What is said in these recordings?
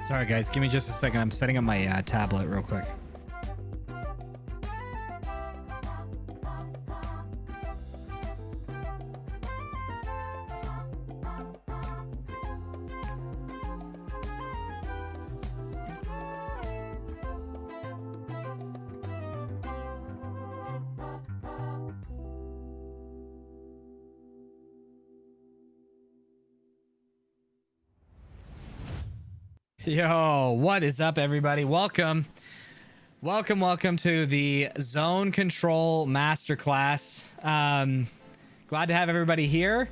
Sorry, guys. Give me just a second. I'm setting up my tablet real quick. Yo, what is up, everybody? Welcome to the Zone Control Masterclass. Glad to have everybody here.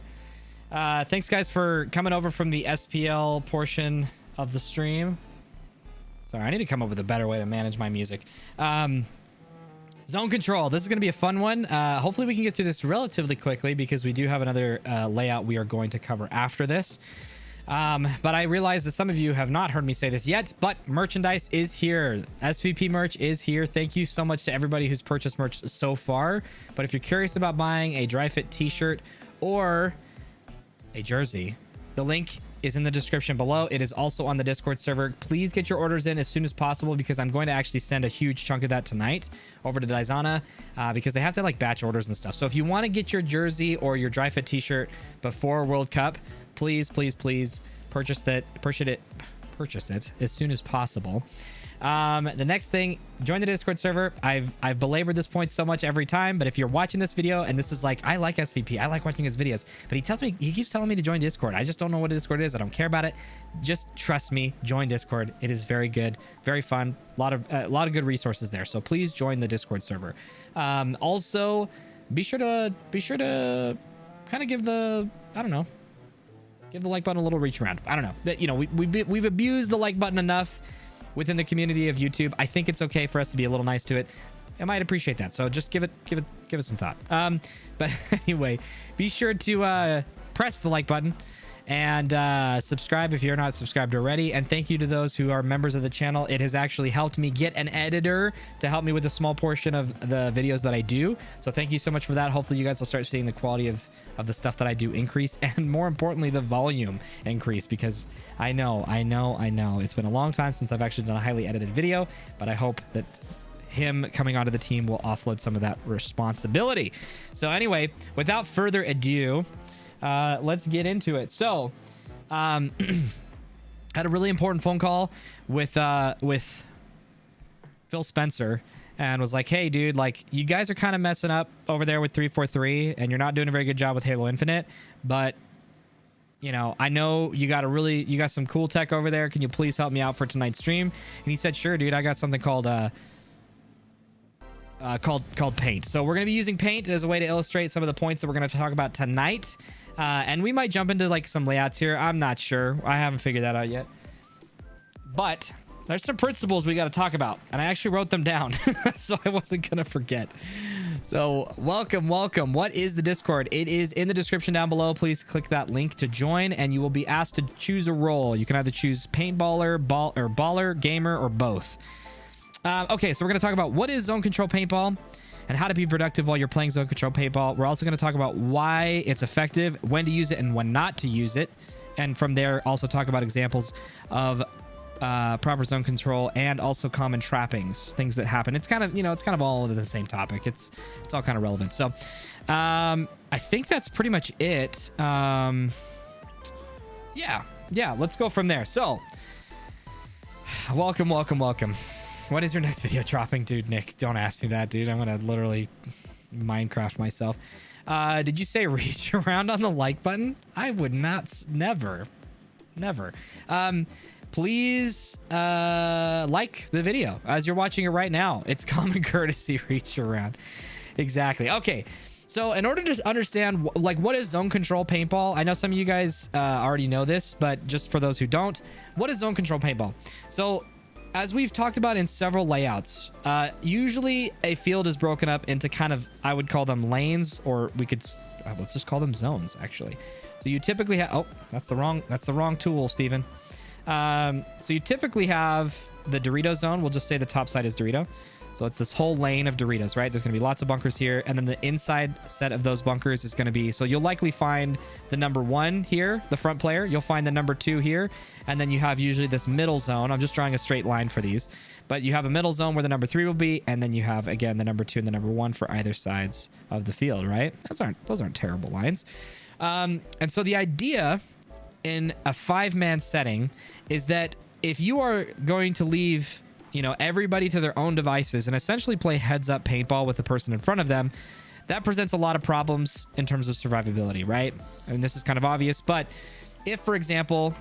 Thanks, guys, for coming over from the SPL portion of the stream. Sorry, I need to come up with a better way to manage my music. Zone Control. This is going to be a fun one. Hopefully, we can get through this relatively quickly because we do have another layout we are going to cover after this. But I realize that some of you have not heard me say this yet, but merchandise is here. SVP merch is here. Thank you so much to everybody who's purchased merch so far. But if you're curious about buying a dry fit t-shirt or a jersey, the link is in the description below. It is also on the Discord server. Please get your orders in as soon as possible because I'm going to actually send a huge chunk of that tonight over to Dizana because they have to like batch orders and stuff. So if you want to get your jersey or your dry fit t-shirt before World Cup, please purchase it as soon as possible. The next thing, join the Discord server. I've belabored this point so much every time, but if you're watching this video and this is like, I like SVP, I like watching his videos, but he keeps telling me to join Discord. I just don't know what Discord is. I don't care about it. Just trust me, join Discord. It is very good, very fun. A lot of good resources there. So please join the Discord server. Also, be sure to kind of give the, I don't know, give the like button a little reach around. I don't know. But, you know, we've abused the like button enough within the community of YouTube. I think it's okay for us to be a little nice to it. I might appreciate that. So just give it some thought. But anyway, be sure to press the like button and subscribe if you're not subscribed already. And thank you to those who are members of the channel. It has actually helped me get an editor to help me with a small portion of the videos that I do. So thank you so much for that. Hopefully you guys will start seeing the quality of the stuff that I do increase, and more importantly, the volume increase, because I know it's been a long time since I've actually done a highly edited video, but I hope that him coming onto the team will offload some of that responsibility. So anyway, without further ado, let's get into it. So had a really important phone call with Phil Spencer, and was like, hey dude, like, you guys are kind of messing up over there with 343 and you're not doing a very good job with Halo Infinite, but you know, I know you got some cool tech over there. Can you please help me out for tonight's stream? And he said, sure dude, I got something called Paint. So we're going to be using Paint as a way to illustrate some of the points that we're going to talk about tonight. And we might jump into like some layouts here. I'm not sure. I haven't figured that out yet. But there's some principles we got to talk about. And I actually wrote them down so I wasn't going to forget. So welcome. What is the Discord? It is in the description down below. Please click that link to join and you will be asked to choose a role. You can either choose paintballer, baller, gamer, or both. Okay, so we're going to talk about what is Zone Control Paintball and how to be productive while you're playing Zone Control Paintball. We're also going to talk about why it's effective, when to use it, and when not to use it. And from there, also talk about examples of proper zone control and also common trappings, things that happen. It's kind of, you know, it's kind of all the same topic. It's all kind of relevant. So I think that's pretty much it. Yeah, let's go from there. So welcome. What is your next video dropping, dude? Nick, don't ask me that, dude. I'm gonna literally Minecraft myself. Did you say reach around on the like button? I would not. Never. Please like the video as you're watching it right now. It's common courtesy. Reach around. Exactly. Okay. So in order to understand like what is Zone Control Paintball, I know some of you guys already know this, but just for those who don't, what is Zone Control Paintball? So as we've talked about in several layouts, usually a field is broken up into kind of, I would call them lanes, or we could, let's just call them zones actually. So you typically have, oh, that's the wrong tool, Steven. So you typically have the Dorito zone. We'll just say the top side is Dorito. So it's this whole lane of Doritos, right? There's going to be lots of bunkers here. And then the inside set of those bunkers is going to be, so you'll likely find the number 1 here, the front player. You'll find the number 2 here. And then you have usually this middle zone. I'm just drawing a straight line for these. But you have a middle zone where the number 3 will be. And then you have, again, the number 2 and the number 1 for either sides of the field, right? Those aren't terrible lines. And so the idea in a 5-man setting is that if you are going to leave, you know, everybody to their own devices and essentially play heads-up paintball with the person in front of them, that presents a lot of problems in terms of survivability, right? And this is kind of obvious, but if, for example,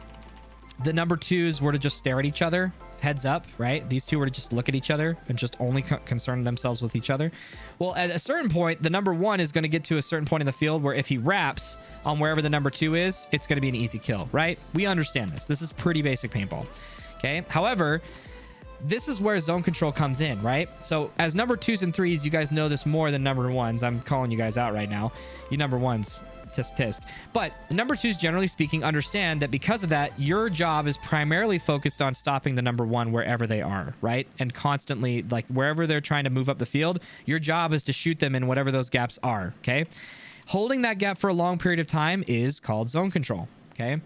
the number 2s were to just stare at each other, heads up, right? These two were to just look at each other and just only concern themselves with each other. Well, at a certain point, the number 1 is going to get to a certain point in the field where if he wraps on wherever the number 2 is, it's going to be an easy kill, right? We understand this. This is pretty basic paintball. Okay. However, this is where zone control comes in, right? So as number 2s and 3s, you guys know this more than number 1s. I'm calling you guys out right now. You number 1s, tisk tisk. But number 2s, generally speaking, understand that because of that, your job is primarily focused on stopping the number 1 wherever they are, right? And constantly, like wherever they're trying to move up the field, your job is to shoot them in whatever those gaps are, okay? Holding that gap for a long period of time is called zone control, okay?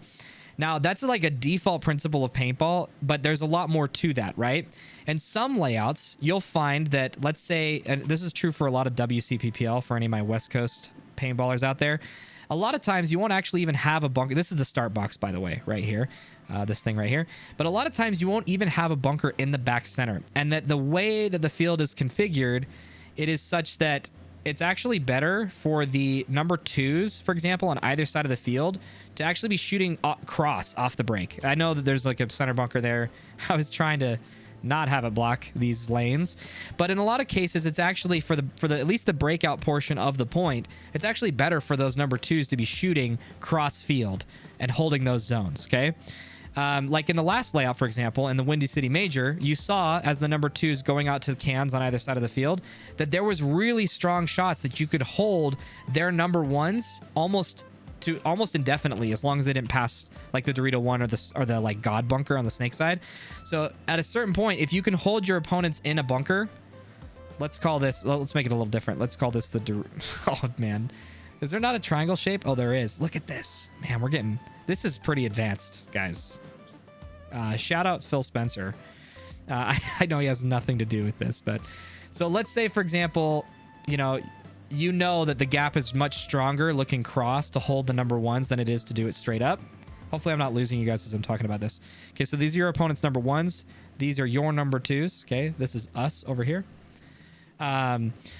Now, that's like a default principle of paintball, but there's a lot more to that, right? And some layouts, you'll find that, let's say, and this is true for a lot of WCPPL, for any of my West Coast paintballers out there, a lot of times you won't actually even have a bunker. This is the start box, by the way, right here. This thing right here. But a lot of times you won't even have a bunker in the back center. And that the way that the field is configured, it is such that it's actually better for the number 2s, for example, on either side of the field to actually be shooting cross off the break. I know that there's like a center bunker there. I was trying to not have it block these lanes, but in a lot of cases, it's actually for the at least the breakout portion of the point, it's actually better for those number 2s to be shooting cross field and holding those zones. Okay. Like in the last layout, for example, in the Windy City Major, you saw as the number 2s going out to the cans on either side of the field that there was really strong shots that you could hold their number 1s almost indefinitely, as long as they didn't pass like the Dorito 1 or the like God bunker on the snake side. So at a certain point, if you can hold your opponents in a bunker, let's make it a little different. Let's call this oh man, is there not a triangle shape? Oh, there is. Look at this, man. This is pretty advanced, guys. Shout out to Phil Spencer. I know he has nothing to do with this, but so let's say, for example, you know that the gap is much stronger looking cross to hold the number 1s than it is to do it straight up. Hopefully I'm not losing you guys as I'm talking about this. Okay, so these are your opponent's number 1s. These are your number 2s. Okay, this is us over here.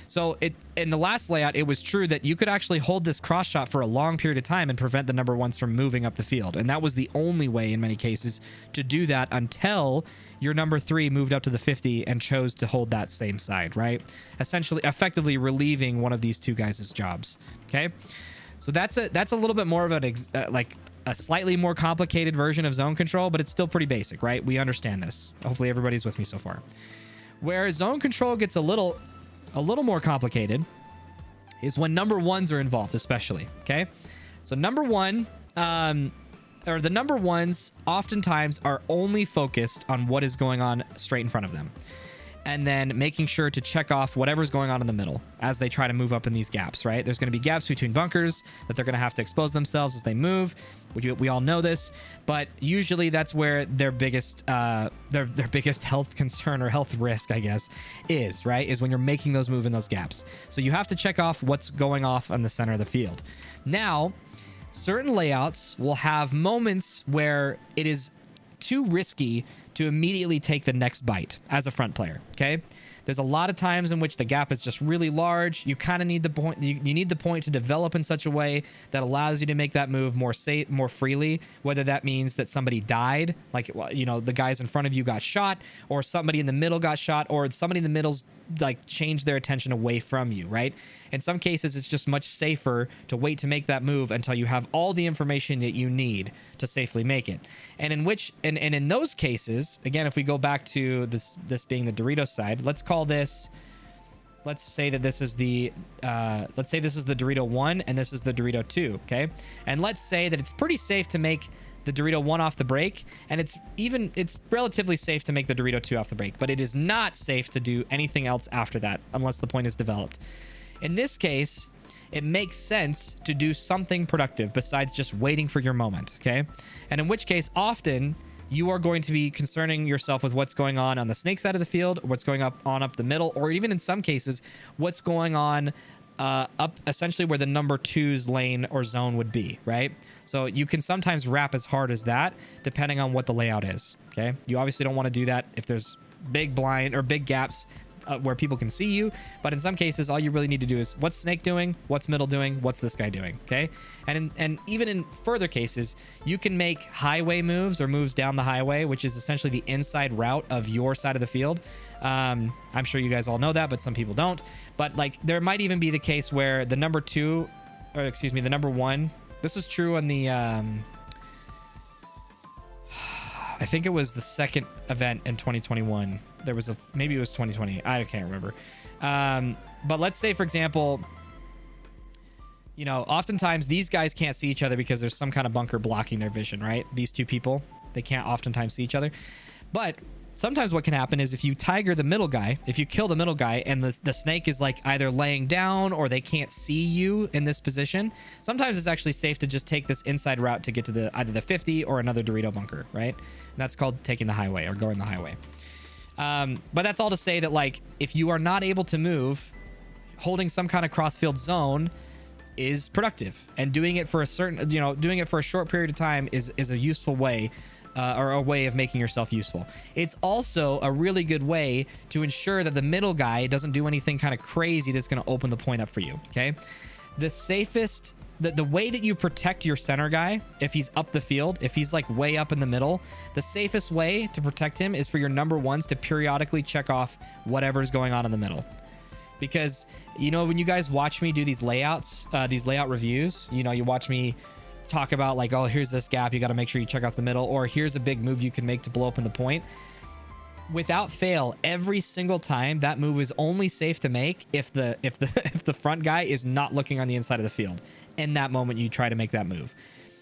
So in the last layout, it was true that you could actually hold this cross shot for a long period of time and prevent the number 1s from moving up the field. And that was the only way in many cases to do that until your number 3 moved up to the 50 and chose to hold that same side, right? Essentially, effectively relieving one of these two guys' jobs. Okay. So that's a little bit more of like a slightly more complicated version of zone control, but it's still pretty basic, right? We understand this. Hopefully everybody's with me so far. Where zone control gets a little more complicated is when number 1s are involved, especially. Okay. So number 1, or the number 1s oftentimes are only focused on what is going on straight in front of them, and then making sure to check off whatever's going on in the middle as they try to move up in these gaps, right? There's going to be gaps between bunkers that they're going to have to expose themselves as they move. We all know this, but usually that's where their biggest health concern or health risk, I guess, is, right? Is when you're making those move in those gaps. So you have to check off what's going off on the center of the field. Now, certain layouts will have moments where it is too risky to immediately take the next bite as a front player. Okay. There's a lot of times in which the gap is just really large. You kind of need the point. You need the point to develop in such a way that allows you to make that move more freely. Whether that means that somebody died, like, the guys in front of you got shot, or somebody in the middle got shot, or somebody in the middle's like changed their attention away from you, right? In some cases, it's just much safer to wait to make that move until you have all the information that you need to safely make it. And in those cases, again, if we go back to this being the Doritos side, let's say that this is the Dorito 1 and this is the Dorito 2, okay? And let's say that it's pretty safe to make the Dorito 1 off the break, and it's relatively safe to make the Dorito 2 off the break, but it is not safe to do anything else after that unless the point is developed. In this case, it makes sense to do something productive besides just waiting for your moment, okay? And in which case, often you are going to be concerning yourself with what's going on the snake side of the field, or what's going up the middle, or even in some cases, what's going on up essentially where the number 2's lane or zone would be, right? So you can sometimes wrap as hard as that depending on what the layout is, okay? You obviously don't want to do that if there's big blind or big gaps where people can see you, but in some cases all you really need to do is what's snake doing, what's middle doing, what's this guy doing, okay? And even in further cases, you can make highway moves or moves down the highway, which is essentially the inside route of your side of the field. I'm sure you guys all know that, but some people don't. But like there might even be the case where the number 2, or excuse me, the number 1, this is true on the I think it was the second event in 2021. There was maybe it was 2020. I can't remember. But let's say, for example, you know, oftentimes these guys can't see each other because there's some kind of bunker blocking their vision, right? These two people, they can't oftentimes see each other. But sometimes what can happen is if you tiger the middle guy, if you kill the middle guy and the snake is like either laying down or they can't see you in this position, sometimes it's actually safe to just take this inside route to get to either the 50 or another Dorito bunker, right? And that's called taking the highway or going the highway. But that's all to say that, like, if you are not able to move, holding some kind of cross-field zone is productive, and doing it for a certain, you know, doing it for a short period of time is a useful way, or a way of making yourself useful. It's also a really good way to ensure that the middle guy doesn't do anything kind of crazy that's going to open the point up for you. Okay, the safest. The way that you protect your center guy, if he's up the field, if he's like way up in the middle, the safest way to protect him is for your number 1s to periodically check off whatever's going on in the middle. Because, you know, when you guys watch me do these layouts, these layout reviews, you know, you watch me talk about like, oh, here's this gap, you got to make sure you check off the middle, or here's a big move you can make to blow open the point. Without fail, every single time that move is only safe to make if the front guy is not looking on the inside of the field. In that moment, you try to make that move,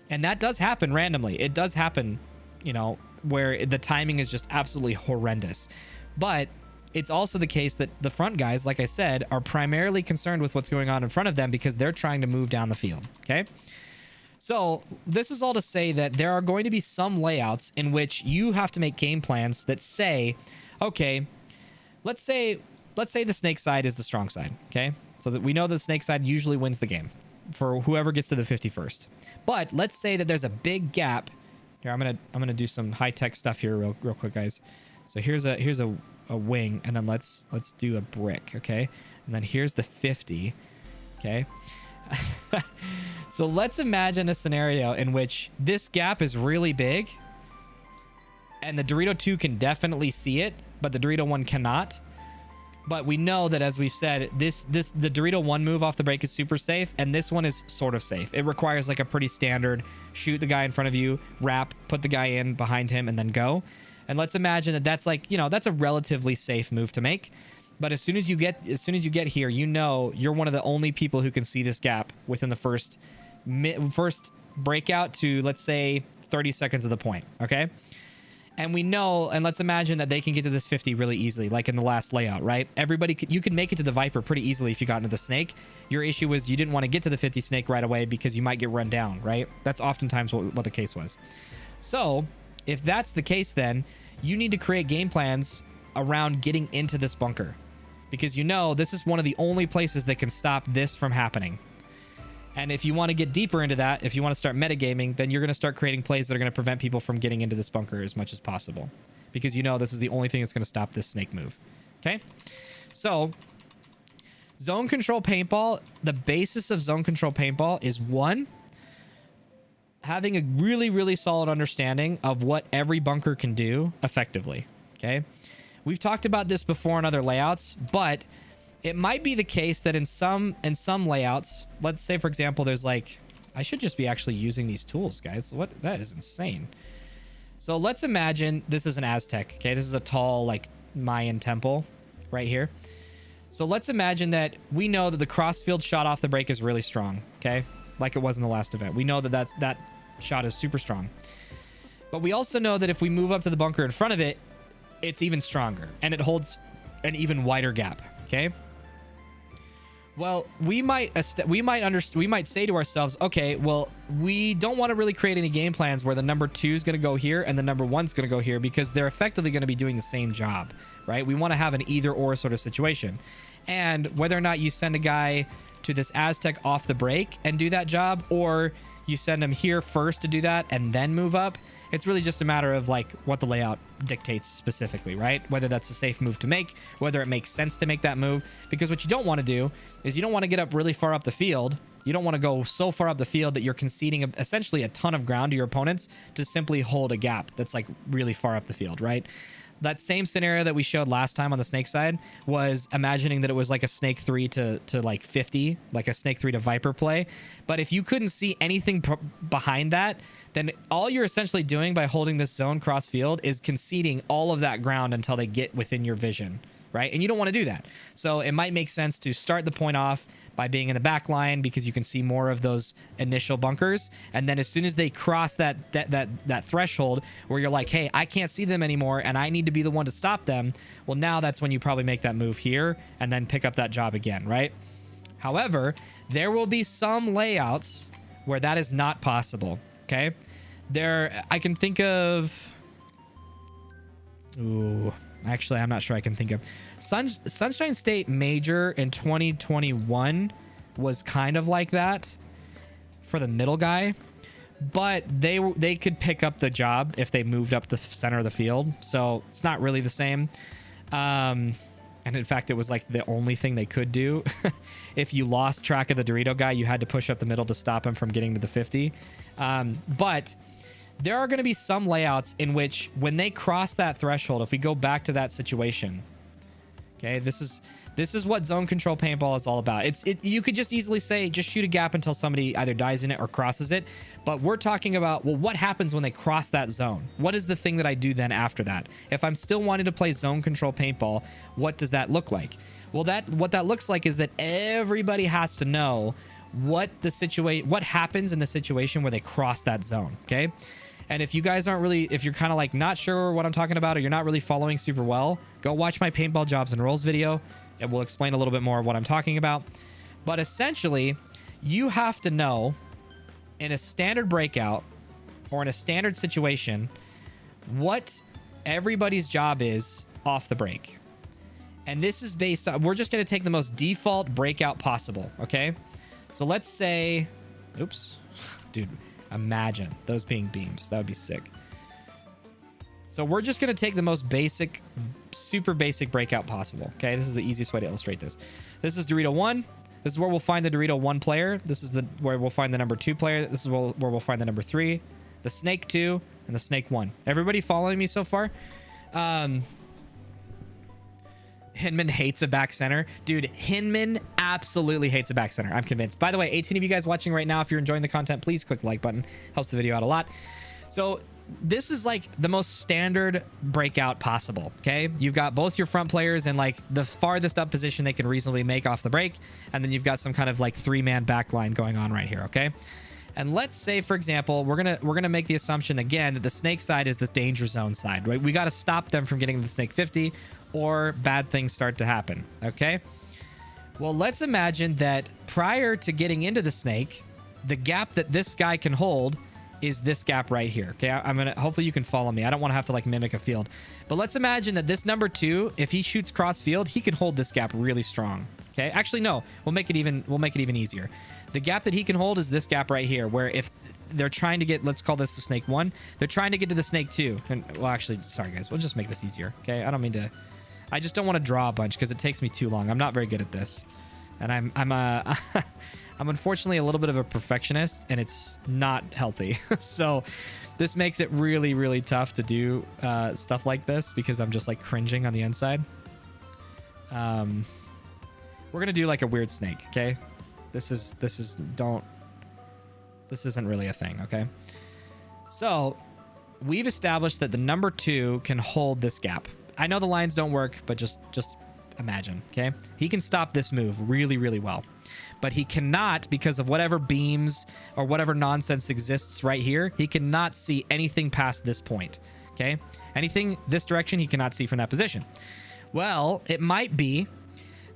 and that does happen randomly. It does happen, you know, where the timing is just absolutely horrendous. But it's also the case that the front guys, like I said, are primarily concerned with what's going on in front of them because they're trying to move down the field. Okay. So this is all to say that there are going to be some layouts in which you have to make game plans that say, okay, let's say the snake side is the strong side. Okay. So that we know the snake side usually wins the game for whoever gets to the 51st. But let's say that there's a big gap. Here, I'm gonna do some high-tech stuff here real quick, guys. So here's a wing, and then let's do a brick, okay? And then here's the 50, okay? So let's imagine a scenario in which this gap is really big, and the Dorito 2 can definitely see it, but the Dorito 1 cannot. But we know that, as we've said, the Dorito 1 move off the break is super safe, and this one is sort of safe. It requires like a pretty standard shoot the guy in front of you, wrap, put the guy in behind him, and then go. And let's imagine that that's like, you know, that's a relatively safe move to make. But as soon as you get here, you know you're one of the only people who can see this gap within the first breakout to, let's say, 30 seconds of the point, okay? And we know, and let's imagine that they can get to this 50 really easily, like in the last layout, right? You could make it to the Viper pretty easily if you got into the snake. Your issue was you didn't want to get to the 50 snake right away because you might get run down, right? That's oftentimes what the case was. So if that's the case, then you need to create game plans around getting into this bunker, because you know this is one of the only places that can stop this from happening. And if you want to get deeper into that, if you want to start metagaming, then you're going to start creating plays that are going to prevent people from getting into this bunker as much as possible, because you know this is the only thing that's going to stop this snake move. Okay? So, zone control paintball, the basis of zone control paintball is, one, having a really, really solid understanding of what every bunker can do effectively. Okay? We've talked about this before in other layouts, but it might be the case that in some layouts, let's say, for example, there's like, I should just be actually using these tools, guys. That is insane. So let's imagine this is an Aztec, okay? This is a tall, like, Mayan temple right here. So let's imagine that we know that the crossfield shot off the break is really strong, okay? Like it was in the last event. We know that shot is super strong. But we also know that if we move up to the bunker in front of it, it's even stronger and it holds an even wider gap. Okay. Well, we might say to ourselves, okay, well, we don't want to really create any game plans where the number 2 is going to go here and the number 1 is going to go here, because they're effectively going to be doing the same job, right? We want to have an either or sort of situation. And whether or not you send a guy to this Aztec off the break and do that job, or you send him here first to do that and then move up, it's really just a matter of like what the layout dictates specifically, right? Whether that's a safe move to make, whether it makes sense to make that move. Because what you don't want to do is you don't want to get up really far up the field. You don't want to go so far up the field that you're conceding essentially a ton of ground to your opponents to simply hold a gap that's like really far up the field, right? That same scenario that we showed last time on the snake side was imagining that it was like a snake 3 to like 50, like a snake 3 to viper play. But if you couldn't see anything behind that, then all you're essentially doing by holding this zone cross field is conceding all of that ground until they get within your vision, right? And you don't want to do that. So it might make sense to start the point off by being in the back line, because you can see more of those initial bunkers. And then as soon as they cross that threshold where you're like, hey, I can't see them anymore and I need to be the one to stop them, well, now that's when you probably make that move here and then pick up that job again, right? However, there will be some layouts where that is not possible, okay? I can think of... Ooh, actually, I'm not sure I can think of... Sunshine State Major in 2021 was kind of like that for the middle guy, but they could pick up the job if they moved up the center of the field, so it's not really the same. And in fact, it was like the only thing they could do. If you lost track of the Dorito guy, you had to push up the middle to stop him from getting to the 50. But there are going to be some layouts in which when they cross that threshold, if we go back to that situation, okay, this is what zone control paintball is all about. You could just easily say, just shoot a gap until somebody either dies in it or crosses it. But we're talking about, well, what happens when they cross that zone? What is the thing that I do then after that? If I'm still wanting to play zone control paintball, what does that look like? Well, what that looks like is that everybody has to know what happens in the situation where they cross that zone, okay? And if you guys aren't really, if you're kind of like not sure what I'm talking about, or you're not really following super well, go watch my paintball jobs and rolls video. It will explain a little bit more of what I'm talking about. But essentially, you have to know in a standard breakout or in a standard situation what everybody's job is off the break. And this is based on, we're just going to take the most default breakout possible, okay? So let's say, oops, dude, imagine those being beams. That would be sick. So we're just going to take the most basic, super basic breakout possible. Okay, this is the easiest way to illustrate this. This is Dorito 1. This is where we'll find the Dorito 1 player. This is where we'll find the number 2 player. This is where we'll find the number 3, the snake 2, and the snake 1. Everybody following me so far? Hinman hates a back center. Dude, Hinman absolutely hates a back center. I'm convinced. By the way, 18 of you guys watching right now, if you're enjoying the content, please click the like button. Helps the video out a lot. So this is like the most standard breakout possible, okay? You've got both your front players in like the farthest up position they can reasonably make off the break, and then you've got some kind of like 3-man back line going on right here, okay? And let's say, for example, we're gonna make the assumption again that the snake side is the danger zone side, right? We got to stop them from getting to the snake 50, or bad things start to happen, okay? Well, let's imagine that prior to getting into the snake, the gap that this guy can hold is this gap right here, okay? Hopefully you can follow me. I don't want to have to like mimic a field, but let's imagine that this number 2, if he shoots cross field, he can hold this gap really strong, okay? Actually, no, we'll make it even easier. The gap that he can hold is this gap right here, where if they're trying to get, let's call this the snake 1, they're trying to get to the snake 2. And well, actually, sorry guys, we'll just make this easier, okay? I just don't want to draw a bunch because it takes me too long. I'm not very good at this. And I'm unfortunately a little bit of a perfectionist, and it's not healthy. So this makes it really, really tough to do stuff like this because I'm just like cringing on the inside. We're going to do like a weird snake, okay? This isn't really a thing, okay? So we've established that the number 2 can hold this gap. I know the lines don't work, but just imagine, okay? He can stop this move really, really well. but he cannot, because of whatever beams or whatever nonsense exists right here, he cannot see anything past this point. Okay, anything this direction he cannot see from that position. Well, it might be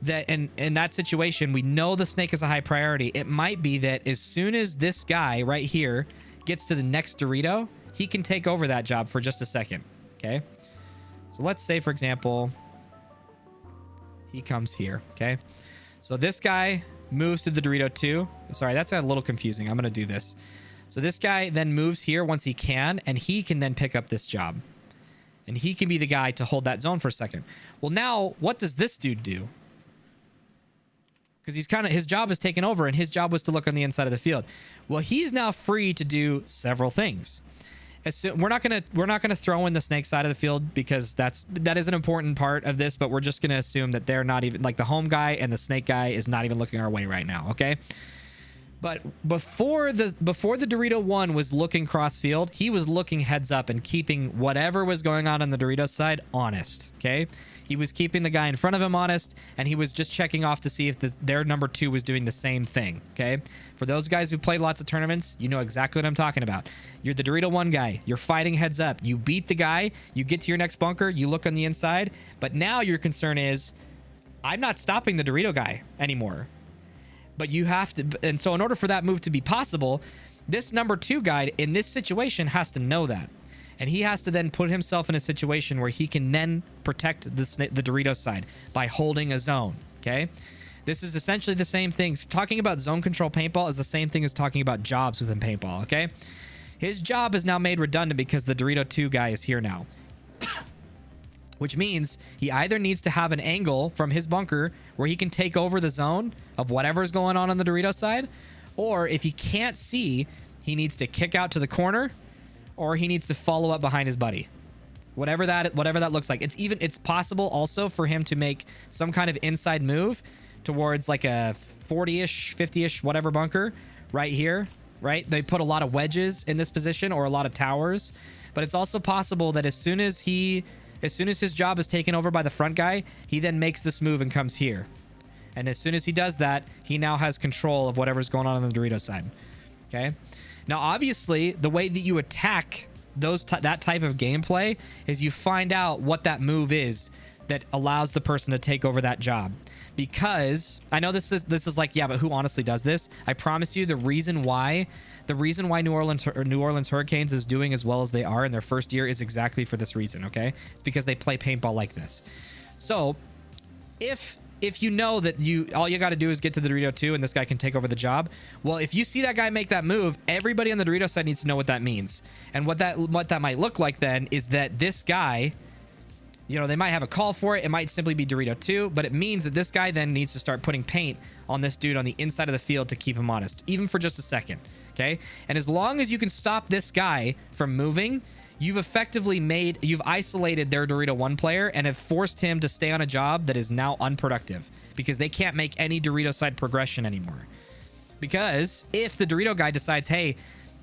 that in that situation, we know the snake is a high priority. It might be that as soon as this guy right here gets to the next Dorito, he can take over that job for just a second. Okay, so let's say, for example, he comes here. Okay, so this guy moves to the Dorito 2. Sorry, that's a little confusing. I'm going to do this. So this guy then moves here once he can, and he can then pick up this job. And he can be the guy to hold that zone for a second. Well, now, what does this dude do? Because his job is taken over, and his job was to look on the inside of the field. Well, he's now free to do several things. We're not gonna throw in the snake side of the field, because that is an important part of this, but we're just gonna assume that they're not even, like, the home guy and the snake guy is not even looking our way right now. Okay. But before the Dorito 1 was looking cross field, he was looking heads up and keeping whatever was going on the Dorito side honest. Okay, he was keeping the guy in front of him honest, and he was just checking off to see if their number 2 was doing the same thing. Okay, for those guys who played lots of tournaments, you know exactly what I'm talking about. You're the Dorito 1 guy. You're fighting heads up. You beat the guy. You get to your next bunker. You look on the inside. But now your concern is, I'm not stopping the Dorito guy anymore. But you have to, and so in order for that move to be possible, this number 2 guy in this situation has to know that. And he has to then put himself in a situation where he can then protect the Dorito side by holding a zone. Okay? This is essentially the same thing. Talking about zone control paintball is the same thing as talking about jobs within paintball. Okay? His job is now made redundant because the Dorito 2 guy is here now. Which means he either needs to have an angle from his bunker where he can take over the zone of whatever's going on the Dorito side, or if he can't see, he needs to kick out to the corner, or he needs to follow up behind his buddy. Whatever that looks like. It's possible also for him to make some kind of inside move towards like a 40-ish, 50-ish, whatever bunker right here, right? They put a lot of wedges in this position or a lot of towers, but it's also possible that as soon as his job is taken over by the front guy, he then makes this move and comes here. And as soon as he does that, he now has control of whatever's going on the Dorito side. Okay? Now, obviously, the way that you attack that type of gameplay is you find out what that move is that allows the person to take over that job. Because I know this is like, yeah, but who honestly does this? I promise you the reason why New Orleans Hurricanes is doing as well as they are in their first year is exactly for this reason, okay? It's because they play paintball like this. So, if you know that all you got to do is get to the Dorito 2 and this guy can take over the job, well, if you see that guy make that move, everybody on the Dorito side needs to know what that means. And what that might look like then is that this guy, you know, they might have a call for it. It might simply be Dorito 2, but it means that this guy then needs to start putting paint on this dude on the inside of the field to keep him honest, even for just a second. Okay, and as long as you can stop this guy from moving, you've isolated their Dorito 1 player and have forced him to stay on a job that is now unproductive because they can't make any Dorito side progression anymore. Because if the Dorito guy decides, hey,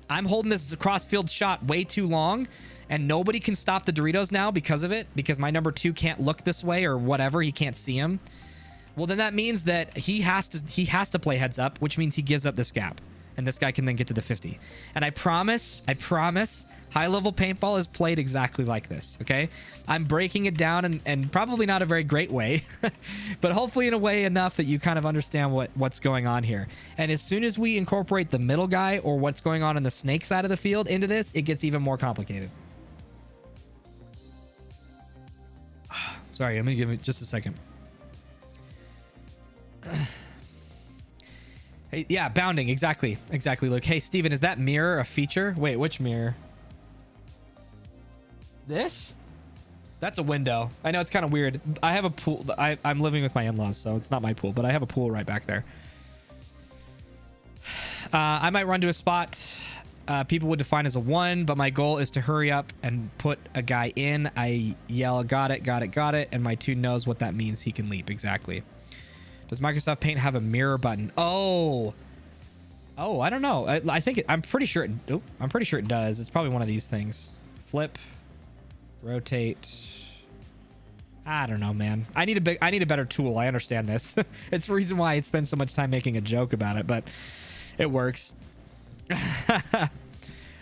I'm holding this cross field shot way too long and nobody can stop the Doritos now because of it, because my number 2 can't look this way or whatever, he can't see him, well, then that means that he has to play heads up, which means he gives up this gap. And this guy can then get to the 50. And I promise, high-level paintball is played exactly like this, okay? I'm breaking it down and probably not a very great way, but hopefully in a way enough that you kind of understand what's going on here. And as soon as we incorporate the middle guy or what's going on the snake side of the field into this, it gets even more complicated. Sorry, I'm going to give it just a second. Hey, yeah, bounding. Exactly, Luke. Hey, Steven, is that mirror a feature? Wait, which mirror? This? That's a window. I know, it's kind of weird. I have a pool. I'm living with my in-laws, so it's not my pool, but I have a pool right back there. I might run to a spot people would define as a 1, but my goal is to hurry up and put a guy in. I yell, got it, and my 2 knows what that means. He can leap. Exactly. Does Microsoft Paint have a mirror button? Oh, I don't know. I'm pretty sure it does. It's probably one of these things. Flip, rotate. I don't know, man. I need a better tool. I understand this. It's the reason why I spend so much time making a joke about it, but it works.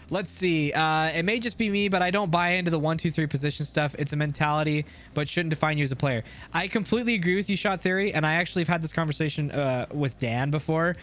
Let's see. It may just be me, but I don't buy into the 1, 2, 3 position stuff. It's a mentality, but shouldn't define you as a player. I completely agree with you, Shot Theory, and I actually have had this conversation with Dan before.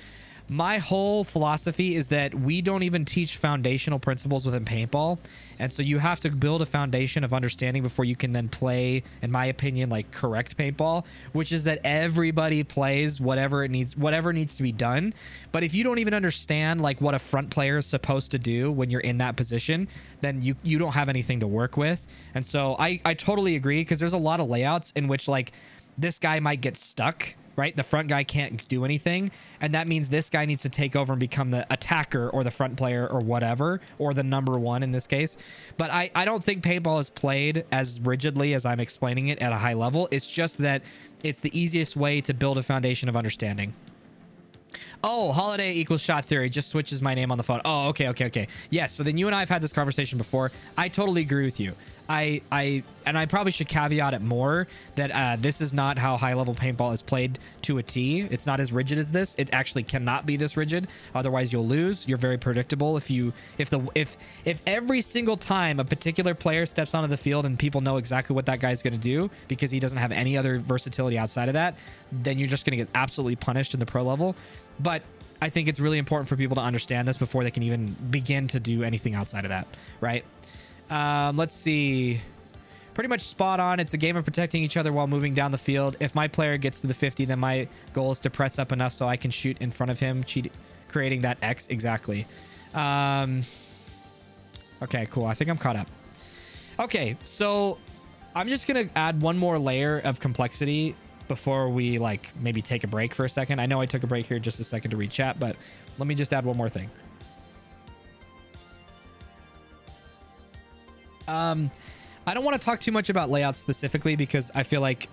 My whole philosophy is that we don't even teach foundational principles within paintball, and so you have to build a foundation of understanding before you can then play, in my opinion, like correct paintball, which is that everybody plays whatever needs to be done. But if you don't even understand like what a front player is supposed to do when you're in that position, then you don't have anything to work with. And so I totally agree, because there's a lot of layouts in which like this guy might get stuck, right? The front guy can't do anything, and that means this guy needs to take over and become the attacker or the front player or whatever, or the number one in this case. But I don't think paintball is played as rigidly as I'm explaining it at a high level. It's just that it's the easiest way to build a foundation of understanding. Oh, Holiday equals Shot Theory just switches my name on the phone. Oh, okay. Yes, so then you and I have had this conversation before. I totally agree with you. And I probably should caveat it more that this is not how high-level paintball is played to a T. It's not as rigid as this. It actually cannot be this rigid. Otherwise, you'll lose. You're very predictable. If every single time a particular player steps onto the field and people know exactly what that guy's going to do because he doesn't have any other versatility outside of that, then you're just going to get absolutely punished in the pro level. But I think it's really important for people to understand this before they can even begin to do anything outside of that, right? Let's see. Pretty much spot on. It's a game of protecting each other while moving down the field. If my player gets to the 50, then my goal is to press up enough so I can shoot in front of him, creating that X. Exactly. Okay, cool. I think I'm caught up. Okay, so I'm just going to add one more layer of complexity before we like maybe take a break for a second. I know I took a break here just a second to read chat, but let me just add one more thing. I don't want to talk too much about layouts specifically because I feel like,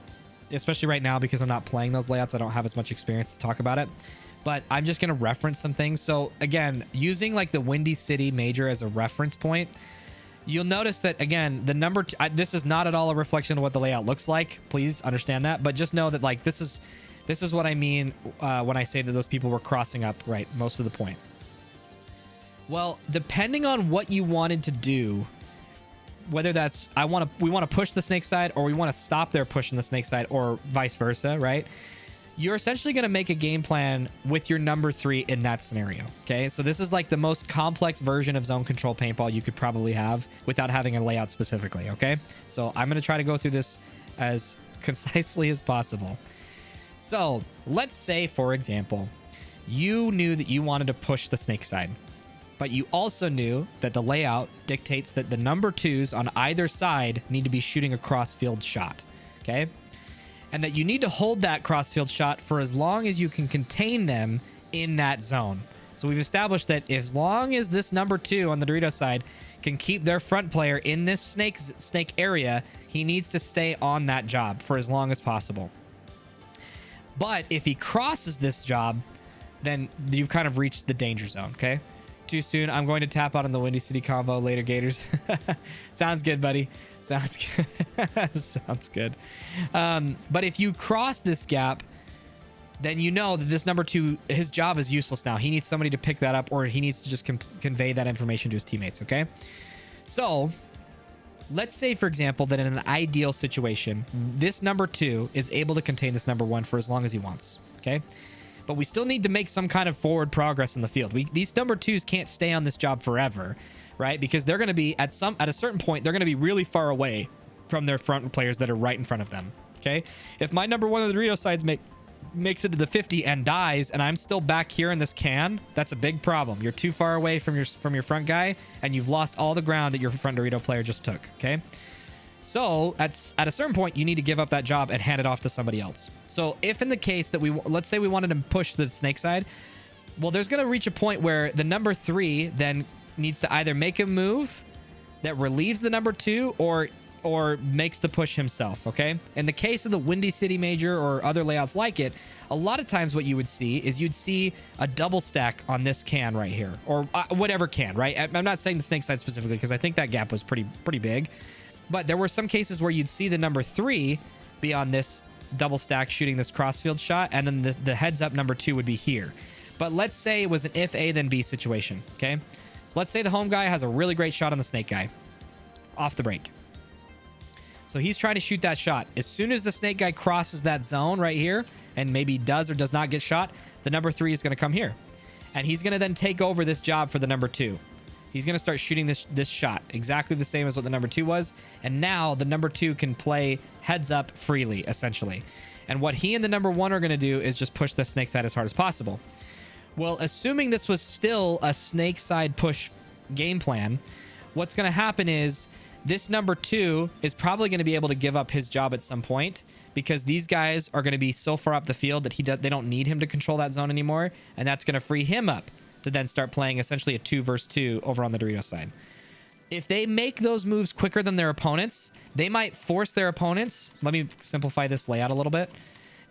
especially right now, because I'm not playing those layouts, I don't have as much experience to talk about it. But I'm just going to reference some things. So again, using like the Windy City Major as a reference point, you'll notice that, again, the number two, this is not at all a reflection of what the layout looks like. Please understand that. But just know that like this is what I mean when I say that those people were crossing up, right, most of the point. Well, depending on what you wanted to do, whether that's we want to push the snake side or we want to stop their pushing the snake side or vice versa, right? You're essentially going to make a game plan with your number 3 in that scenario. Okay, so this is like the most complex version of zone control paintball you could probably have without having a layout specifically. Okay, so I'm going to try to go through this as concisely as possible. So let's say, for example, you knew that you wanted to push the snake side, but you also knew that the layout dictates that the number 2s on either side need to be shooting a cross-field shot, okay? And that you need to hold that cross-field shot for as long as you can contain them in that zone. So we've established that as long as this number 2 on the Dorito side can keep their front player in this snake area, he needs to stay on that job for as long as possible. But if he crosses this job, then you've kind of reached the danger zone, okay? Too soon. I'm going to tap out on the Windy City combo later, Gators. Sounds good, buddy. Sounds good. Sounds good. But if you cross this gap, then you know that this number 2, his job is useless now. He needs somebody to pick that up, or he needs to just convey that information to his teammates, okay? So let's say, for example, that in an ideal situation, this number 2 is able to contain this number 1 for as long as he wants, okay? But we still need to make some kind of forward progress in the field. These number 2s can't stay on this job forever, right? Because they're going to be at a certain point, they're going to be really far away from their front players that are right in front of them. Okay, if my number 1 of the Dorito sides makes it to the 50 and dies, and I'm still back here in this can, that's a big problem. You're too far away from your front guy, and you've lost all the ground that your front Dorito player just took. Okay. So at a certain point, you need to give up that job and hand it off to somebody else. So if in the case that let's say we wanted to push the snake side, well, there's going to reach a point where the number 3 then needs to either make a move that relieves the number 2 or makes the push himself, okay? In the case of the Windy City Major or other layouts like it, a lot of times what you would see is you'd see a double stack on this can right here, or whatever can, right? I'm not saying the snake side specifically because I think that gap was pretty big. But there were some cases where you'd see the number 3 be on this double stack shooting this crossfield shot, and then the heads up number 2 would be here. But let's say it was an if A then B situation, okay? So let's say the home guy has a really great shot on the snake guy off the break. So he's trying to shoot that shot. As soon as the snake guy crosses that zone right here, and maybe does or does not get shot, the number 3 is going to come here. And he's going to then take over this job for the number 2. He's going to start shooting this shot exactly the same as what the number 2 was. And now the number 2 can play heads up freely, essentially. And what he and the number 1 are going to do is just push the snake side as hard as possible. Well, assuming this was still a snake side push game plan, what's going to happen is this number 2 is probably going to be able to give up his job at some point, because these guys are going to be so far up the field that they don't need him to control that zone anymore. And that's going to free him up to then start playing essentially a 2 versus 2 over on the Doritos side. If they make those moves quicker than their opponents, they might force their opponents. Let me simplify this layout a little bit.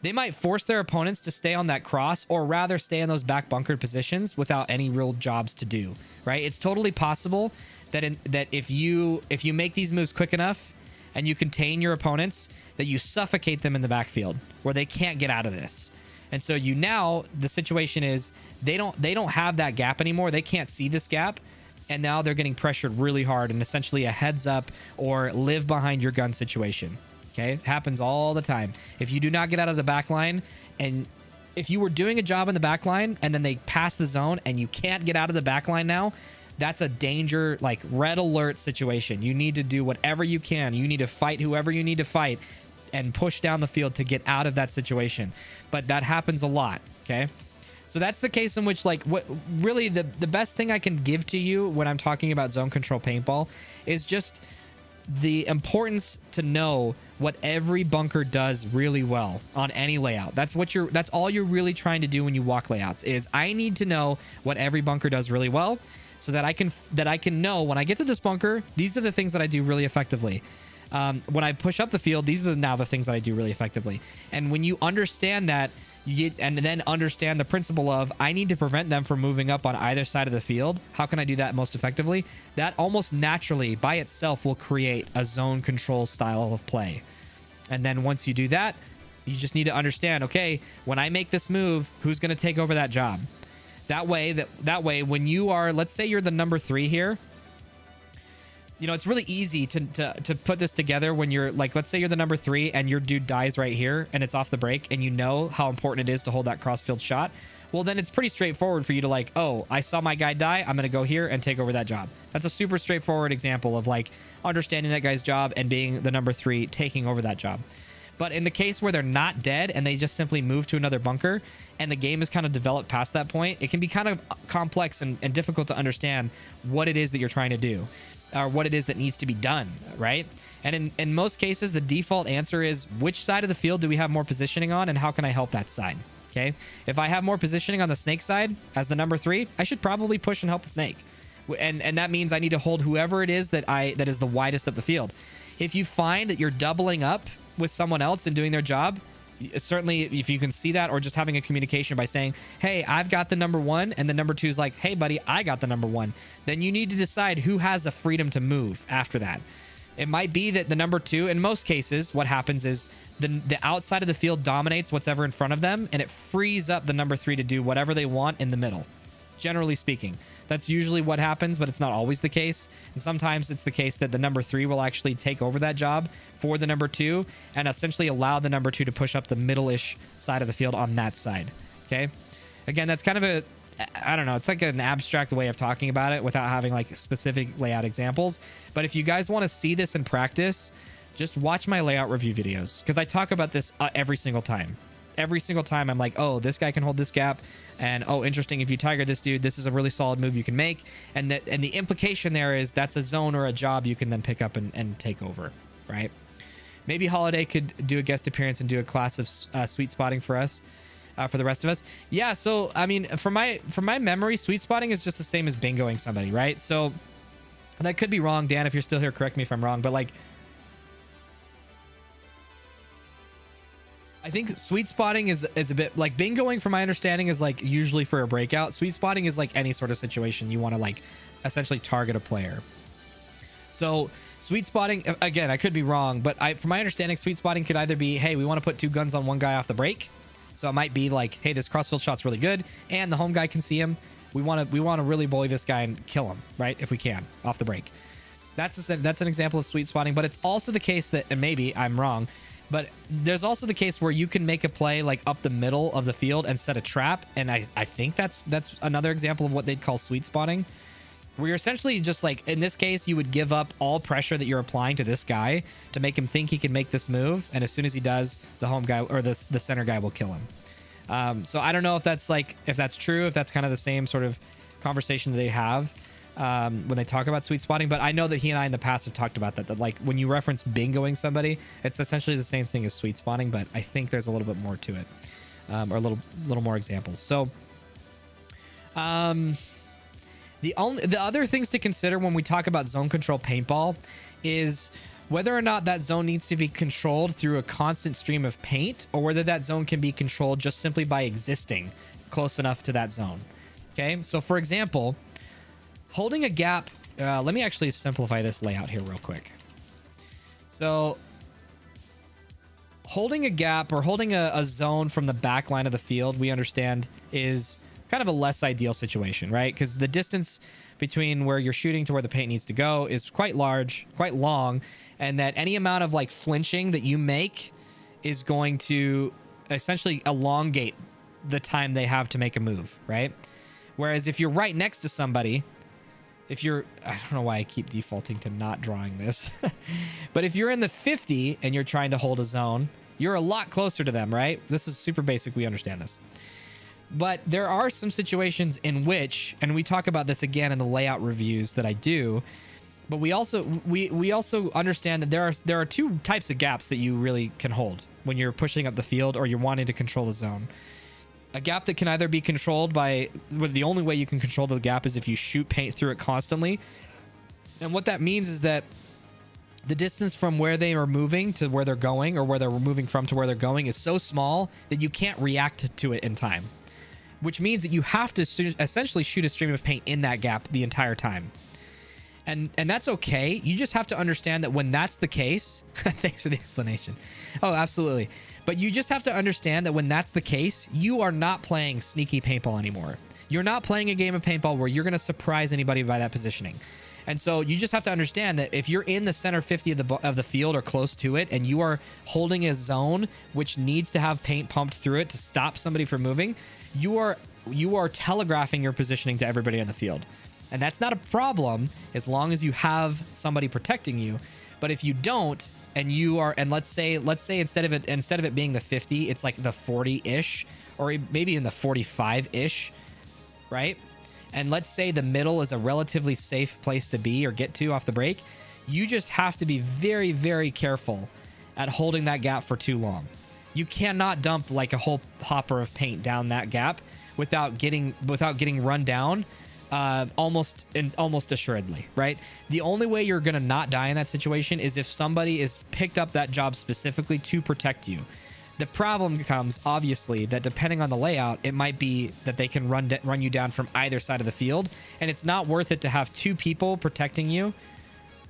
They might force their opponents to stay on that cross, or rather stay in those back bunkered positions without any real jobs to do, right? It's totally possible that if you make these moves quick enough and you contain your opponents, that you suffocate them in the backfield where they can't get out of this. And so the situation is they don't have that gap anymore. They can't see this gap. And now they're getting pressured really hard in essentially a heads up or live behind your gun situation. Okay. It happens all the time. If you do not get out of the back line, and if you were doing a job in the back line and then they pass the zone and you can't get out of the back line now, that's a danger, like red alert situation. You need to do whatever you can. You need to fight whoever you need to fight and push down the field to get out of that situation. But that happens a lot. Okay. So that's the case in which, like, what really the best thing I can give to you when I'm talking about zone control paintball is just the importance to know what every bunker does really well on any layout. That's all you're really trying to do when you walk layouts. Is I need to know what every bunker does really well, so that I can know when I get to this bunker, these are the things that I do really effectively. When I push up the field, these are now the things that I do really effectively. And when you understand that, and then understand the principle of I need to prevent them from moving up on either side of the field. How can I do that most effectively? That almost naturally by itself will create a zone control style of play. And then once you do that, you just need to understand, okay, when I make this move, who's going to take over that job? That way, when you are, let's say you're the number 3 here, you know, it's really easy to put this together when you're like, let's say you're the number 3 and your dude dies right here and it's off the break, and you know how important it is to hold that crossfield shot. Well, then it's pretty straightforward for you to like, oh, I saw my guy die, I'm going to go here and take over that job. That's a super straightforward example of like understanding that guy's job and being the number 3 taking over that job. But in the case where they're not dead and they just simply move to another bunker and the game is kind of developed past that point, it can be kind of complex and difficult to understand what it is that you're trying to do, or what it is that needs to be done, right? And in most cases, the default answer is, which side of the field do we have more positioning on, and how can I help that side? Okay, if I have more positioning on the snake side as the number 3, I should probably push and help the snake, and that means I need to hold whoever it is that is the widest of the field. If you find that you're doubling up with someone else and doing their job, certainly if you can see that, or just having a communication by saying, hey, I've got the number 1, and the number 2 is like, hey buddy, I got the number 1, then you need to decide who has the freedom to move after that. It might be that the number 2, in most cases, what happens is the outside of the field dominates what's ever in front of them, and it frees up the number 3 to do whatever they want in the middle. Generally speaking, that's usually what happens, but it's not always the case. And sometimes it's the case that the number 3 will actually take over that job for the number 2 and essentially allow the number 2 to push up the middle-ish side of the field on that side. Okay. Again, that's kind of I don't know, it's like an abstract way of talking about it without having like specific layout examples. But if you guys want to see this in practice, just watch my layout review videos, because I talk about this every single time. Every single time I'm like, oh, this guy can hold this gap, and oh, interesting, if you tiger this dude, this is a really solid move you can make, and the implication there is that's a zone or a job you can then pick up and take over, right? Maybe Holiday could do a guest appearance and do a class of sweet spotting for us, for the rest of us. Yeah, so I mean, from my memory, sweet spotting is just the same as bingoing somebody, right? So, and I could be wrong, Dan, if you're still here, correct me if I'm wrong, but like, I think sweet spotting is a bit like bingoing, from my understanding, is like usually for a breakout. Sweet spotting is like any sort of situation you want to like essentially target a player. So sweet spotting, again, I could be wrong, but from my understanding, sweet spotting could either be, hey, we want to put 2 guns on one guy off the break. So it might be like, hey, this crossfield shot's really good, and the home guy can see him. We want to really bully this guy and kill him, right? If we can, off the break. That's an example of sweet spotting, but it's also the case that, and maybe I'm wrong, but there's also the case where you can make a play like up the middle of the field and set a trap, and I think that's another example of what they'd call sweet spotting, where you're essentially just like, in this case, you would give up all pressure that you're applying to this guy to make him think he can make this move, and as soon as he does, the home guy or the center guy will kill him. So I don't know if that's true, if that's kind of the same sort of conversation that they have when they talk about sweet spotting, but I know that he and I in the past have talked about that like when you reference bingoing somebody, it's essentially the same thing as sweet spotting, but I think there's a little bit more to it, or a little more examples. So the other things to consider when we talk about zone control paintball is whether or not that zone needs to be controlled through a constant stream of paint, or whether that zone can be controlled just simply by existing close enough to that zone. Okay, so for example, holding a gap, let me actually simplify this layout here real quick. So holding a gap or holding a zone from the back line of the field, we understand is kind of a less ideal situation, right? Because the distance between where you're shooting to where the paint needs to go is quite large, quite long, and that any amount of like flinching that you make is going to essentially elongate the time they have to make a move, right? Whereas if you're right next to somebody, I don't know why I keep defaulting to not drawing this, but if you're in the 50 and you're trying to hold a zone, you're a lot closer to them, right? This is super basic. We understand this. But there are some situations in which, and we talk about this again in the layout reviews that I do, but we also understand that there are 2 types of gaps that you really can hold when you're pushing up the field or you're wanting to control a zone. A gap that can either be controlled by, well, the only way you can control the gap is if you shoot paint through it constantly. And what that means is that the distance from where they are moving to where they're going, or where they're moving from to where they're going, is so small that you can't react to it in time. Which means that you have to essentially shoot a stream of paint in that gap the entire time. And that's okay. You just have to understand that when that's the case, thanks for the explanation. Oh, absolutely. But you just have to understand that when that's the case, you are not playing sneaky paintball anymore. You're not playing a game of paintball where you're going to surprise anybody by that positioning. And so you just have to understand that if you're in the center 50 of the field or close to it, and you are holding a zone which needs to have paint pumped through it to stop somebody from moving, you are telegraphing your positioning to everybody on the field. And that's not a problem as long as you have somebody protecting you. But if you don't, and let's say instead of it being the 50, it's like the 40-ish, or maybe in the 45-ish, right? And let's say the middle is a relatively safe place to be or get to off the break, you just have to be very, very careful at holding that gap for too long. You cannot dump like a whole hopper of paint down that gap without getting run down almost assuredly, right? The only way you're gonna not die in that situation is if somebody is picked up that job specifically to protect you. The problem becomes, obviously, that depending on the layout, it might be that they can run you down from either side of the field, and it's not worth it to have 2 people protecting you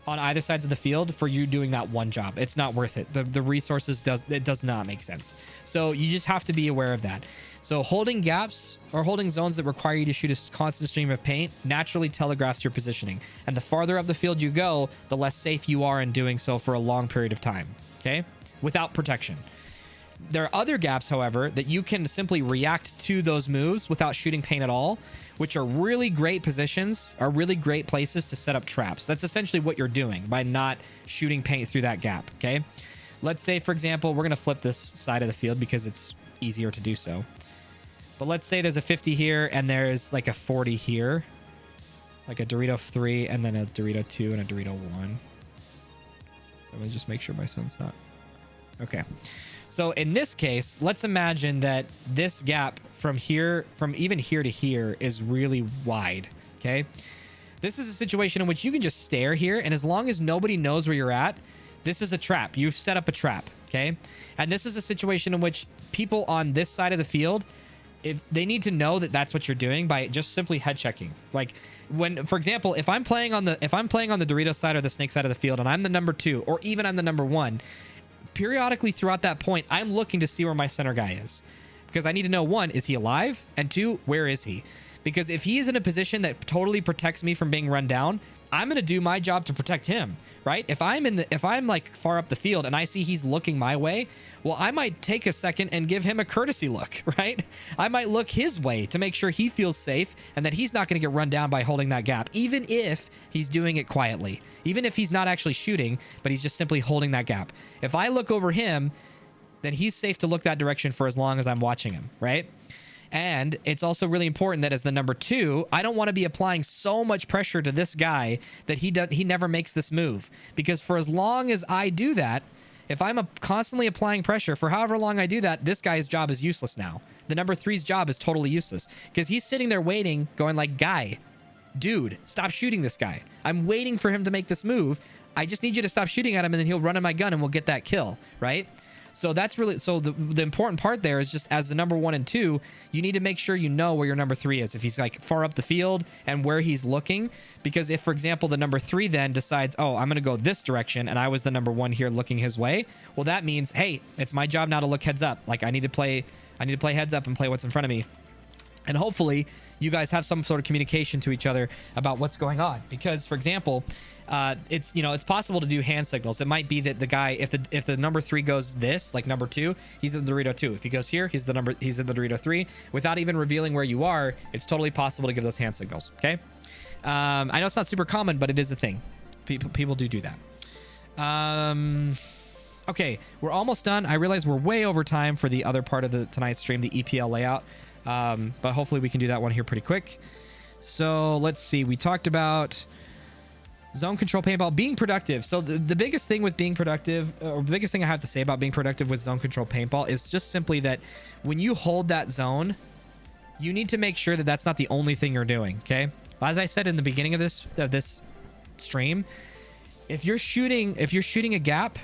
on either sides of the field for you doing that one job. It's not worth it. The resources does not make sense. So you just have to be aware of that. So holding gaps or holding zones that require you to shoot a constant stream of paint naturally telegraphs your positioning. And the farther up the field you go, the less safe you are in doing so for a long period of time, okay? Without protection. There are other gaps, however, that you can simply react to those moves without shooting paint at all, which are really great positions, are really great places to set up traps. That's essentially what you're doing by not shooting paint through that gap, okay? Let's say, for example, we're going to flip this side of the field because it's easier to do so. But let's say there's a 50 here and there's like a 40 here, like a Dorito 3 and then a Dorito 2 and a Dorito 1. So let me just make sure my sun's not. Okay. So in this case, let's imagine that this gap from even here to here is really wide, okay? This is a situation in which you can just stare here, and as long as nobody knows where you're at, this is a trap. You've set up a trap, okay? And this is a situation in which people on this side of the field, if they need to know that that's what you're doing by just simply head checking. Like when, for example, if I'm playing on the Dorito side or the snake side of the field and I'm the number 2 or even I'm the number 1, periodically throughout that point, I'm looking to see where my center guy is, because I need to know, 1, is he alive? And 2, where is he? Because if he is in a position that totally protects me from being run down, I'm going to do my job to protect him, right? If I'm like far up the field and I see he's looking my way, well, I might take a second and give him a courtesy look, right? I might look his way to make sure he feels safe and that he's not going to get run down by holding that gap, even if he's doing it quietly, even if he's not actually shooting, but he's just simply holding that gap. If I look over him, then he's safe to look that direction for as long as I'm watching him, right? And it's also really important that as the number 2, I don't want to be applying so much pressure to this guy that he never makes this move. Because for as long as I do that, if I'm constantly applying pressure for however long I do that, this guy's job is useless now. The number 3's job is totally useless because he's sitting there waiting, going like, guy, dude, stop shooting this guy. I'm waiting for him to make this move. I just need you to stop shooting at him and then he'll run in my gun and we'll get that kill, right? So that's really, so the important part there is just as the number 1 and 2, you need to make sure you know where your number 3 is. If he's like far up the field and where he's looking, because if, for example, the number 3 then decides, oh, I'm going to go this direction and I was the number 1 here looking his way. Well, that means, hey, it's my job now to look heads up. Like I need to play heads up and play what's in front of me. And hopefully you guys have some sort of communication to each other about what's going on. Because, for example, it's possible to do hand signals. It might be that the guy, if the number 3 goes this, like number 2, he's in the Dorito 2. If he goes here, he's in the Dorito 3. Without even revealing where you are, it's totally possible to give those hand signals. Okay. I know it's not super common, but it is a thing. People do that. Okay, we're almost done. I realize we're way over time for the other part of tonight's stream, the EPL layout. But hopefully we can do that one here pretty quick. So let's see. We talked about zone control paintball, being productive. So the biggest thing with being productive, or the biggest thing I have to say about being productive with zone control paintball is just simply that when you hold that zone, you need to make sure that that's not the only thing you're doing. Okay. As I said in the beginning of this stream, if you're shooting a gap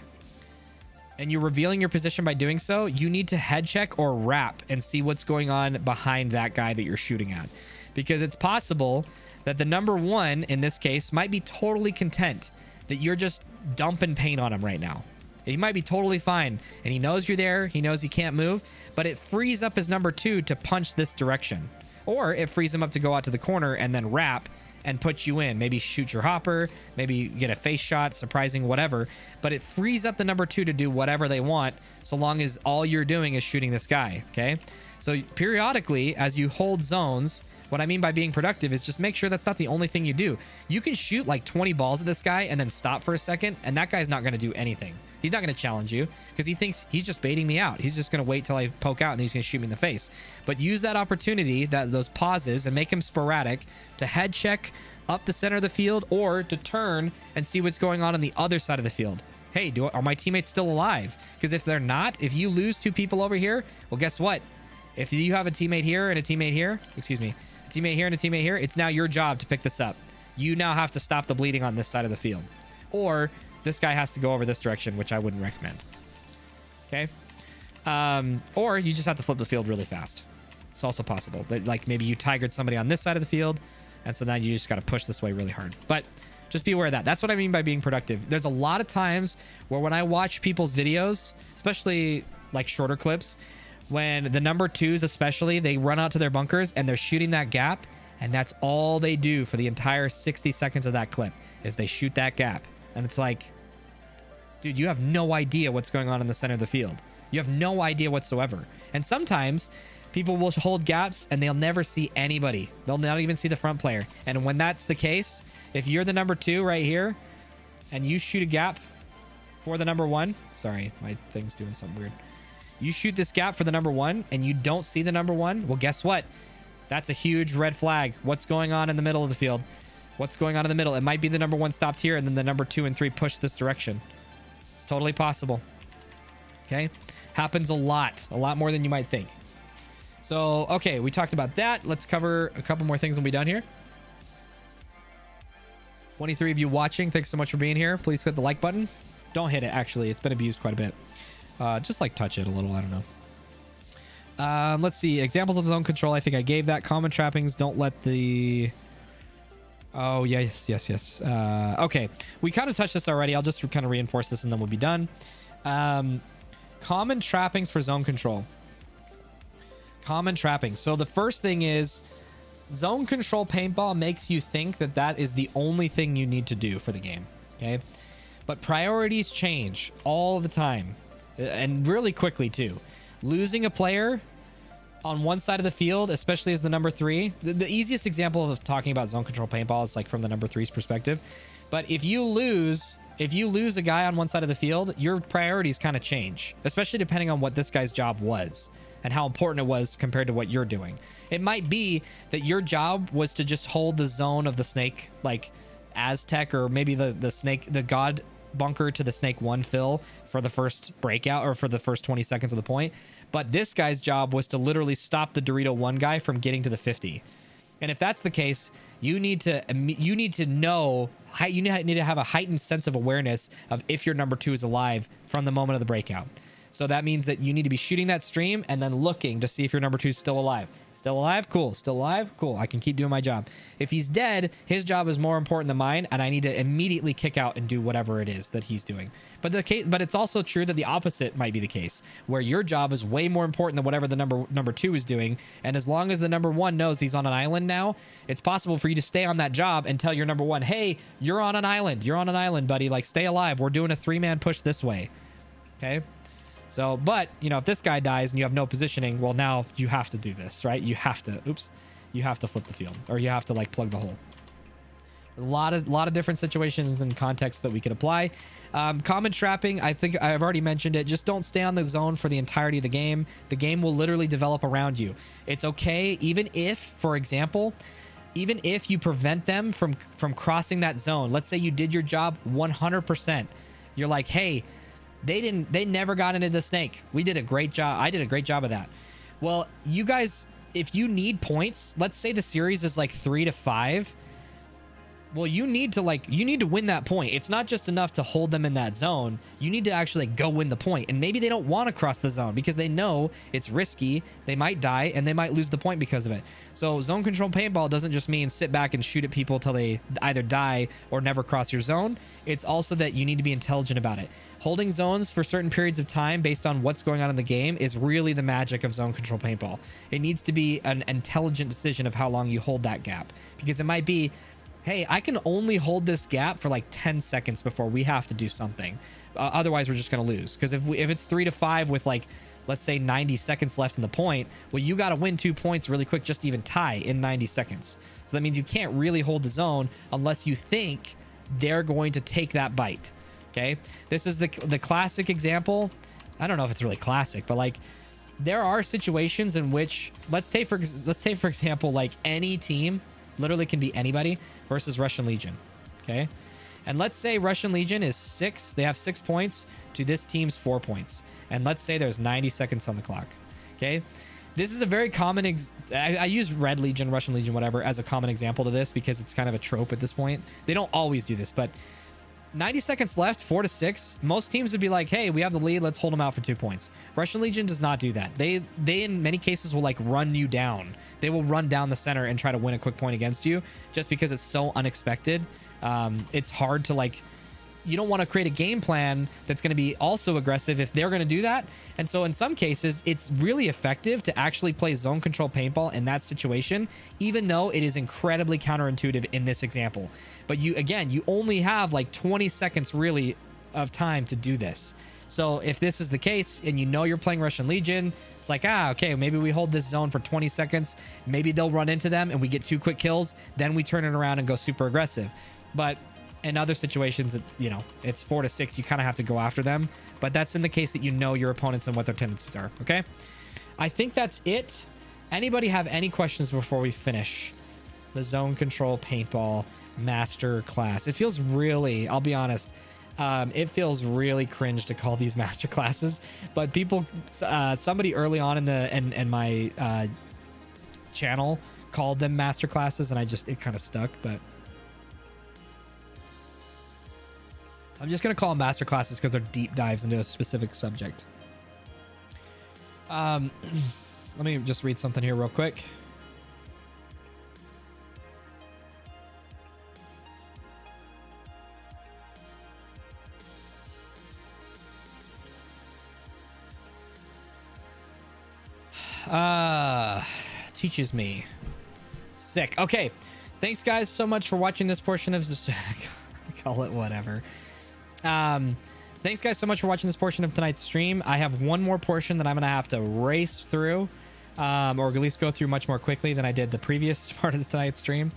and you're revealing your position by doing so, you need to head check or wrap and see what's going on behind that guy that you're shooting at. Because it's possible that the number 1 in this case might be totally content that you're just dumping paint on him right now. He might be totally fine and he knows you're there, he knows he can't move, but it frees up his number 2 to punch this direction. Or it frees him up to go out to the corner and then wrap and put you in. Maybe shoot your hopper, maybe get a face shot, surprising, whatever. But it frees up the number 2 to do whatever they want, so long as all you're doing is shooting this guy, okay? So periodically, as you hold zones, what I mean by being productive is just make sure that's not the only thing you do. You can shoot like 20 balls at this guy and then stop for a second, and that guy's not going to do anything. He's not going to challenge you because he thinks he's just baiting me out. He's just going to wait till I poke out and he's going to shoot me in the face. But use that opportunity, those pauses, and make him sporadic to head check up the center of the field or to turn and see what's going on the other side of the field. Hey, are my teammates still alive? Because if they're not, if you lose 2 people over here, well, guess what? If you have a teammate here and a teammate here, excuse me, a teammate here and a teammate here, it's now your job to pick this up. You now have to stop the bleeding on this side of the field. Or this guy has to go over this direction, which I wouldn't recommend. Okay? Or you just have to flip the field really fast. It's also possible. Like maybe you tigered somebody on this side of the field, and so now you just got to push this way really hard. But just be aware of that. That's what I mean by being productive. There's a lot of times where when I watch people's videos, especially like shorter clips, when the number 2s especially, they run out to their bunkers and they're shooting that gap, and that's all they do for the entire 60 seconds of that clip is they shoot that gap. And it's like, dude, you have no idea what's going on in the center of the field. You have no idea whatsoever. And sometimes people will hold gaps and they'll never see anybody. They'll not even see the front player. And when that's the case, if you're the number 2 right here and you shoot a gap for the number 1, sorry, my thing's doing something weird. You shoot this gap for the number 1 and you don't see the number 1, well, guess what? That's a huge red flag. What's going on in the middle of the field? What's going on in the middle? It might be the number 1 stopped here and then the number 2 and 3 push this direction. It's totally possible. Okay? Happens a lot more than you might think. So, okay, we talked about that. Let's cover a couple more things and we'll be done here. 23 of you watching, thanks so much for being here. Please hit the like button. Don't hit it, actually. It's been abused quite a bit. Just like touch it a little, I don't Let's see. Examples of zone control. I think I gave that. Common trappings. Don't let the... Oh, yes. Okay. We kind of touched this already. I'll just kind of reinforce this and then we'll be done. Common trappings for zone control. Common trappings. So the first thing is zone control paintball makes you think that that is the only thing you need to do for the game. Okay. But priorities change all the time and really quickly too. Losing a player on one side of the field, especially as the number 3, the easiest example of talking about zone control paintball is like from the number 3's perspective. But if you lose a guy on one side of the field, your priorities kind of change, especially depending on what this guy's job was and how important it was compared to what you're doing. It might be that your job was to just hold the zone of the snake, like Aztec, or maybe the snake, the god bunker to the snake 1 fill for the first breakout or for the first 20 seconds of the point. But this guy's job was to literally stop the Dorito 1 guy from getting to the 50. And if that's the case, you need to know, you need to have a heightened sense of awareness of if your number 2 is alive from the moment of the breakout. So that means that you need to be shooting that stream and then looking to see if your number 2 is still alive. Still alive? Cool. Still alive? Cool. I can keep doing my job. If he's dead, his job is more important than mine, and I need to immediately kick out and do whatever it is that he's doing. But it's also true that the opposite might be the case, where your job is way more important than whatever the number 2 is doing. And as long as the number 1 knows he's on an island now, it's possible for you to stay on that job and tell your number 1, hey, you're on an island. You're on an island, buddy. Like, stay alive. We're doing a 3-man push this way. Okay? So, but, you know, if this guy dies and you have no positioning, well, now you have to do this, right? You have to, you have to flip the field, or you have to like plug the hole. A lot of different situations and contexts that we could apply. Common trapping, I think I've already mentioned it. Just don't stay on the zone for the entirety of the game. The game will literally develop around you. It's okay, even if, for example, even if you prevent them from crossing that zone. Let's say you did your job 100%. You're like, hey, they never got into the snake. We did a great job. I did a great job of that. Well, you guys, if you need points, let's say the series is like 3-5. Well, you need to win that point. It's not just enough to hold them in that zone. You need to actually go win the point. And maybe they don't want to cross the zone because they know it's risky. They might die and they might lose the point because of it. So zone control paintball doesn't just mean sit back and shoot at people till they either die or never cross your zone. It's also that you need to be intelligent about it. Holding zones for certain periods of time based on what's going on in the game is really the magic of zone control paintball. It needs to be an intelligent decision of how long you hold that gap, because it might be, hey, I can only hold this gap for like 10 seconds before we have to do something. Otherwise, we're just going to lose. Because if it's 3-5 with like, let's say 90 seconds left in the point, well, you got to win 2 points really quick just to even tie in 90 seconds. So that means you can't really hold the zone unless you think they're going to take that bite. Okay, this is the classic example. I don't know if it's really classic, but like there are situations in which let's take for example, like any team literally can be anybody versus Russian Legion. Okay, and let's say Russian Legion is 6. They have 6 points to this team's 4 points, and let's say there's 90 seconds on the clock. Okay, this is a very common I use Red Legion, Russian Legion, whatever, as a common example to this because it's kind of a trope at this point. They don't always do this, but 90 seconds left, 4-6. Most teams would be like, hey, we have the lead. Let's hold them out for 2 points. Russian Legion does not do that. They in many cases will like run you down. They will run down the center and try to win a quick point against you just because it's so unexpected. It's hard to like, you don't want to create a game plan that's going to be also aggressive if they're going to do that. And so in some cases, it's really effective to actually play zone control paintball in that situation, even though it is incredibly counterintuitive in this example. But you only have like 20 seconds really of time to do this. So if this is the case and you know you're playing Russian Legion, it's like, okay, maybe we hold this zone for 20 seconds. Maybe they'll run into them and we get 2 quick kills. Then we turn it around and go super aggressive. But in other situations, it's 4-6. You kind of have to go after them. But that's in the case that you know your opponents and what their tendencies are. Okay, I think that's it. Anybody have any questions before we finish the zone control paintball master class? It feels really, I'll be honest, it feels really cringe to call these master classes. But people, somebody early on in my channel called them master classes, and it kind of stuck. But I'm just going to call them master classes because they're deep dives into a specific subject. Let me just read something here real quick. Teaches me. Sick. Okay. Thanks guys so much for watching this portion of this. Call it whatever. Thanks guys so much for watching this portion of tonight's stream. I have one more portion that I'm going to have to race through, or at least go through much more quickly than I did the previous part of tonight's stream.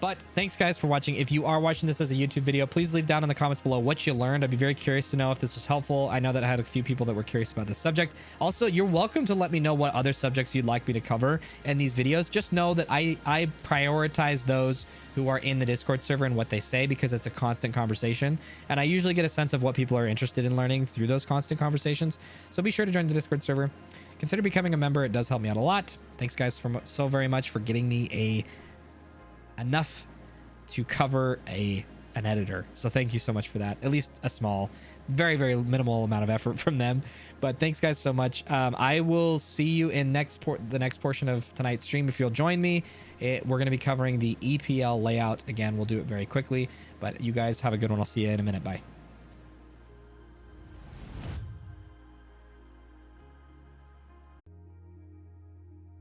But thanks guys for watching. If you are watching this as a YouTube video, please leave down in the comments below what you learned. I'd be very curious to know if this was helpful. I know that I had a few people that were curious about this subject. Also, you're welcome to let me know what other subjects you'd like me to cover in these videos. Just know that I prioritize those who are in the Discord server and what they say, because it's a constant conversation. And I usually get a sense of what people are interested in learning through those constant conversations. So be sure to join the Discord server. Consider becoming a member. It does help me out a lot. Thanks guys so very much for getting me enough to cover an editor. So thank you so much for that. At least a small, very, very minimal amount of effort from them. But thanks guys so much. I will see you in the next portion of tonight's stream. If you'll join me, we're going to be covering the EPL layout. Again, we'll do it very quickly, but you guys have a good one. I'll see you in a minute. Bye.